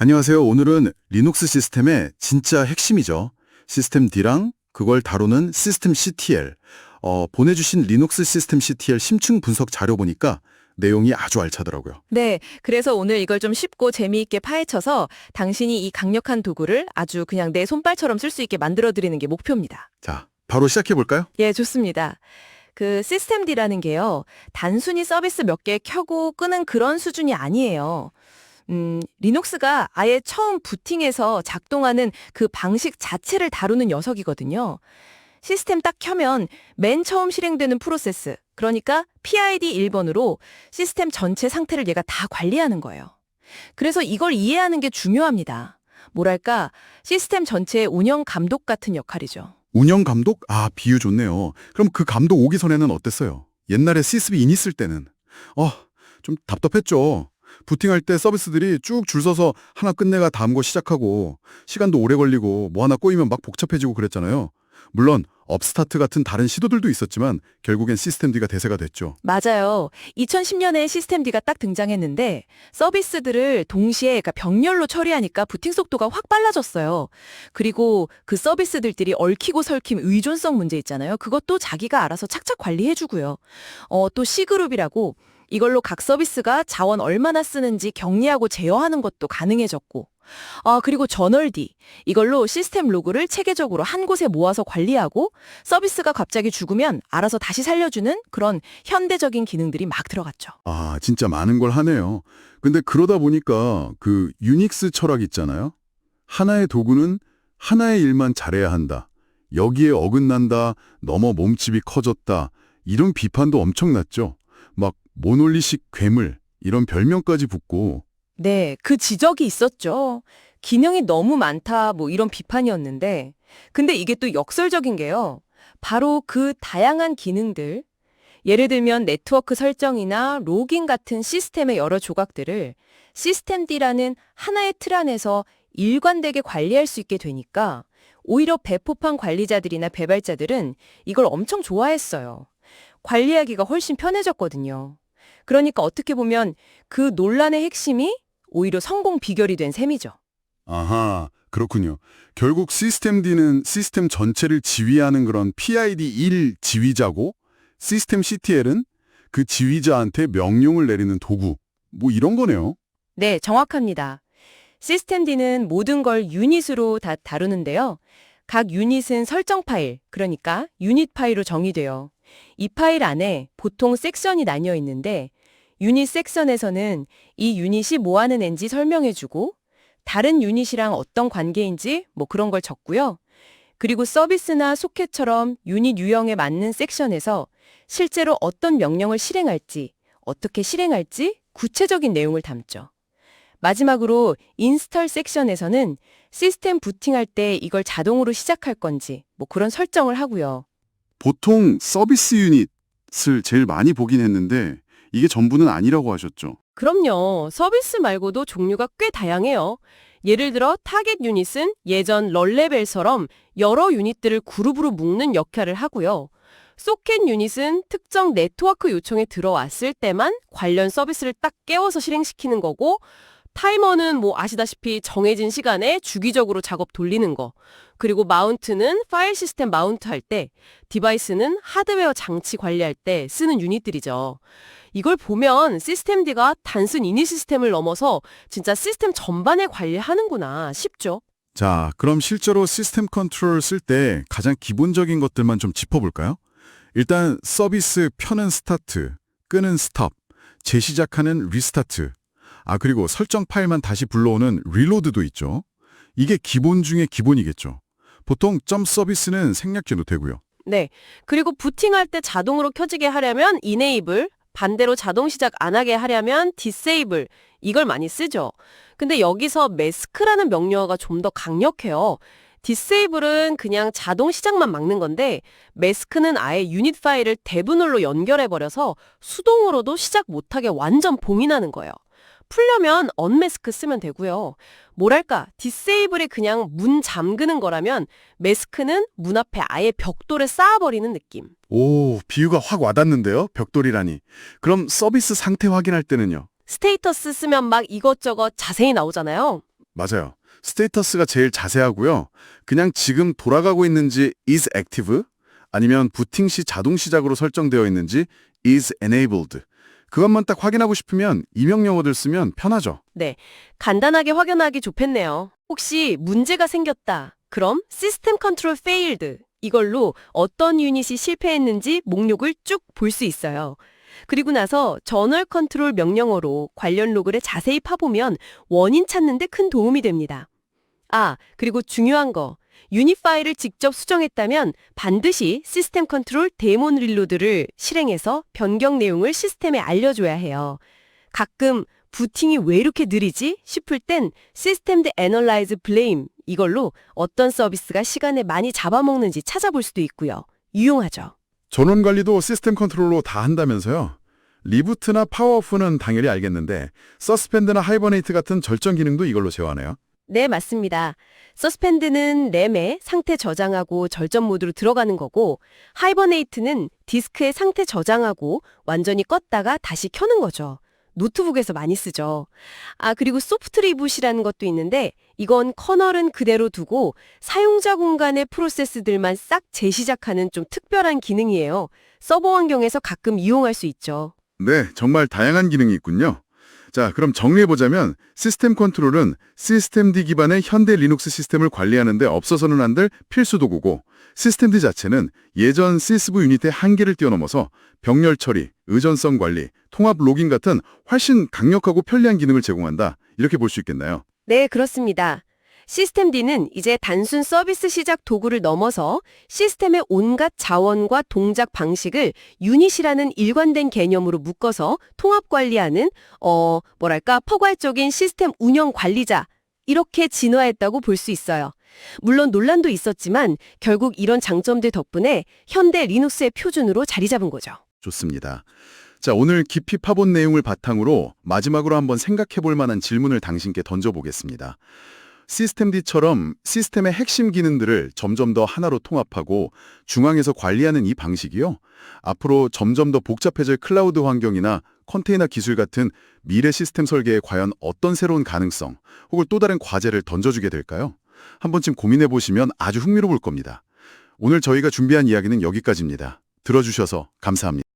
안녕하세요. 오늘은 리눅스 시스템의 진짜 핵심이죠. 시스템 D랑 그걸 다루는 시스템 CTL. 보내주신 리눅스 시스템 CTL 심층 분석 자료 보니까 내용이 아주 알차더라고요. 네, 그래서 오늘 이걸 좀 쉽고 재미있게 파헤쳐서 당신이 이 강력한 도구를 아주 그냥 내 손발처럼 쓸 수 있게 만들어드리는 게 목표입니다. 자, 바로 시작해볼까요? 예, 좋습니다. 그 시스템 D라는 게요, 단순히 서비스 몇 개 켜고 끄는 그런 수준이 아니에요. 리눅스가 아예 처음 부팅해서 작동하는 그 방식 자체를 다루는 녀석이거든요. 시스템 딱 켜면 맨 처음 실행되는 프로세스, 그러니까 PID 1번으로 시스템 전체 상태를 얘가 다 관리하는 거예요. 그래서 이걸 이해하는 게 중요합니다. 뭐랄까, 시스템 전체의 운영 감독 같은 역할이죠. 운영 감독? 아, 비유 좋네요. 그럼 그 감독 오기 전에는 어땠어요? 옛날에 시스비 인 있을 때는. 좀 답답했죠. 부팅할 때 서비스들이 쭉 줄 서서 하나 끝내가 다음 거 시작하고 시간도 오래 걸리고 뭐 하나 꼬이면 막 복잡해지고 그랬잖아요. 물론 업스타트 같은 다른 시도들도 있었지만 결국엔 시스템 D가 대세가 됐죠. 맞아요. 2010년에 시스템 D가 딱 등장했는데 서비스들을 동시에 그러니까 병렬로 처리하니까 부팅 속도가 확 빨라졌어요. 그리고 그 서비스들끼리 얽히고 설킴 의존성 문제 있잖아요. 그것도 자기가 알아서 착착 관리해주고요. 또 C그룹이라고 이걸로 각 서비스가 자원 얼마나 쓰는지 격리하고 제어하는 것도 가능해졌고 그리고 저널D. 이걸로 시스템 로그를 체계적으로 한 곳에 모아서 관리하고 서비스가 갑자기 죽으면 알아서 다시 살려주는 그런 현대적인 기능들이 막 들어갔죠. 아, 진짜 많은 걸 하네요. 근데 그러다 보니까 그 유닉스 철학 있잖아요. 하나의 도구는 하나의 일만 잘해야 한다. 여기에 어긋난다. 너무 몸집이 커졌다. 이런 비판도 엄청났죠. 막 모놀리식 괴물 이런 별명까지 붙고 네, 그 지적이 있었죠. 기능이 너무 많다, 뭐 이런 비판이었는데. 근데 이게 또 역설적인 게요. 바로 그 다양한 기능들, 예를 들면 네트워크 설정이나 로깅 같은 시스템의 여러 조각들을 시스템 D라는 하나의 틀 안에서 일관되게 관리할 수 있게 되니까 오히려 배포판 관리자들이나 개발자들은 이걸 엄청 좋아했어요. 관리하기가 훨씬 편해졌거든요. 그러니까 어떻게 보면 그 논란의 핵심이 오히려 성공 비결이 된 셈이죠. 아하, 그렇군요. 결국 시스템 D는 시스템 전체를 지휘하는 그런 PID 1 지휘자고 시스템 CTL은 그 지휘자한테 명령을 내리는 도구. 뭐 이런 거네요. 네, 정확합니다. 시스템 D는 모든 걸 유닛으로 다 다루는데요. 각 유닛은 설정 파일, 그러니까 유닛 파일로 정의돼요. 이 파일 안에 보통 섹션이 나뉘어 있는데 유닛 섹션에서는 이 유닛이 뭐 하는 앤지 설명해주고 다른 유닛이랑 어떤 관계인지 뭐 그런 걸 적고요. 그리고 서비스나 소켓처럼 유닛 유형에 맞는 섹션에서 실제로 어떤 명령을 실행할지, 어떻게 실행할지 구체적인 내용을 담죠. 마지막으로 인스톨 섹션에서는 시스템 부팅할 때 이걸 자동으로 시작할 건지 뭐 그런 설정을 하고요. 보통 서비스 유닛을 제일 많이 보긴 했는데 이게 전부는 아니라고 하셨죠. 그럼요. 서비스 말고도 종류가 꽤 다양해요. 예를 들어 타겟 유닛은 예전 럴레벨처럼 여러 유닛들을 그룹으로 묶는 역할을 하고요. 소켓 유닛은 특정 네트워크 요청에 들어왔을 때만 관련 서비스를 딱 깨워서 실행시키는 거고, 타이머는 뭐 아시다시피 정해진 시간에 주기적으로 작업 돌리는 거. 그리고 마운트는 파일 시스템 마운트 할 때, 디바이스는 하드웨어 장치 관리할 때 쓰는 유닛들이죠. 이걸 보면 시스템 D가 단순 이니 시스템을 넘어서 진짜 시스템 전반을 관리하는구나 싶죠. 자, 그럼 실제로 시스템 컨트롤을 쓸 때 가장 기본적인 것들만 좀 짚어볼까요? 일단 서비스 켜는 스타트, 끄는 스톱, 재시작하는 리스타트, 그리고 설정 파일만 다시 불러오는 리로드도 있죠. 이게 기본 중에 기본이겠죠. 보통 점 서비스는 생략제도 되고요. 네. 그리고 부팅할 때 자동으로 켜지게 하려면 enable, 반대로 자동 시작 안 하게 하려면 disable, 이걸 많이 쓰죠. 근데 여기서 mask라는 명령어가 좀 더 강력해요. disable은 그냥 자동 시작만 막는 건데 mask는 아예 유닛 파일을 대분할로 연결해버려서 수동으로도 시작 못하게 완전 봉인하는 거예요. 풀려면 unmask 쓰면 되고요. 뭐랄까, disable이 그냥 문 잠그는 거라면 mask는 문 앞에 아예 벽돌을 쌓아버리는 느낌. 오, 비유가 확 와닿는데요? 벽돌이라니. 그럼 서비스 상태 확인할 때는요? 스테이터스 쓰면 막 이것저것 자세히 나오잖아요. 맞아요. 스테이터스가 제일 자세하고요. 그냥 지금 돌아가고 있는지 is active 아니면 부팅 시 자동 시작으로 설정되어 있는지 is enabled. 그것만 딱 확인하고 싶으면 이명 용어들 쓰면 편하죠. 네, 간단하게 확인하기 좋겠네요. 혹시 문제가 생겼다. 그럼 시스템 컨트롤 failed 이걸로 어떤 유닛이 실패했는지 목록을 쭉 볼 수 있어요. 그리고 나서 저널 컨트롤 명령어로 관련 로그를 자세히 파보면 원인 찾는 데 큰 도움이 됩니다. 아, 그리고 중요한 거. 유닛 파일을 직접 수정했다면 반드시 시스템 컨트롤 데몬 릴로드를 실행해서 변경 내용을 시스템에 알려줘야 해요. 가끔 부팅이 왜 이렇게 느리지 싶을 땐 시스템 대 애널라이즈 블레임 이걸로 어떤 서비스가 시간을 많이 잡아먹는지 찾아볼 수도 있고요. 유용하죠. 전원 관리도 시스템 컨트롤로 다 한다면서요? 리부트나 파워오프는 당연히 알겠는데 서스펜드나 하이버네이트 같은 절전 기능도 이걸로 제어하네요. 네, 맞습니다. 서스펜드는 램의 상태 저장하고 절전 모드로 들어가는 거고 하이버네이트는 디스크의 상태 저장하고 완전히 껐다가 다시 켜는 거죠. 노트북에서 많이 쓰죠. 아, 그리고 소프트 리붓이라는 것도 있는데 이건 커널은 그대로 두고 사용자 공간의 프로세스들만 싹 재시작하는 좀 특별한 기능이에요. 서버 환경에서 가끔 이용할 수 있죠. 네, 정말 다양한 기능이 있군요. 자, 그럼 정리해보자면 시스템 컨트롤은 시스템D 기반의 현대 리눅스 시스템을 관리하는 데 없어서는 안 될 필수 도구고 시스템D 자체는 예전 시스브 유닛의 한계를 뛰어넘어서 병렬 처리, 의존성 관리, 통합 로깅 같은 훨씬 강력하고 편리한 기능을 제공한다. 이렇게 볼 수 있겠나요? 네, 그렇습니다. 시스템D는 이제 단순 서비스 시작 도구를 넘어서 시스템의 온갖 자원과 동작 방식을 유닛이라는 일관된 개념으로 묶어서 통합 관리하는 포괄적인 시스템 운영 관리자 이렇게 진화했다고 볼 수 있어요. 물론 논란도 있었지만 결국 이런 장점들 덕분에 현대 리눅스의 표준으로 자리 잡은 거죠. 좋습니다. 자, 오늘 깊이 파본 내용을 바탕으로 마지막으로 한번 생각해 볼 만한 질문을 당신께 던져보겠습니다. 시스템D처럼 시스템의 핵심 기능들을 점점 더 하나로 통합하고 중앙에서 관리하는 이 방식이요. 앞으로 점점 더 복잡해질 클라우드 환경이나 컨테이너 기술 같은 미래 시스템 설계에 과연 어떤 새로운 가능성 혹은 또 다른 과제를 던져주게 될까요? 한 번쯤 고민해 보시면 아주 흥미로울 겁니다. 오늘 저희가 준비한 이야기는 여기까지입니다. 들어주셔서 감사합니다.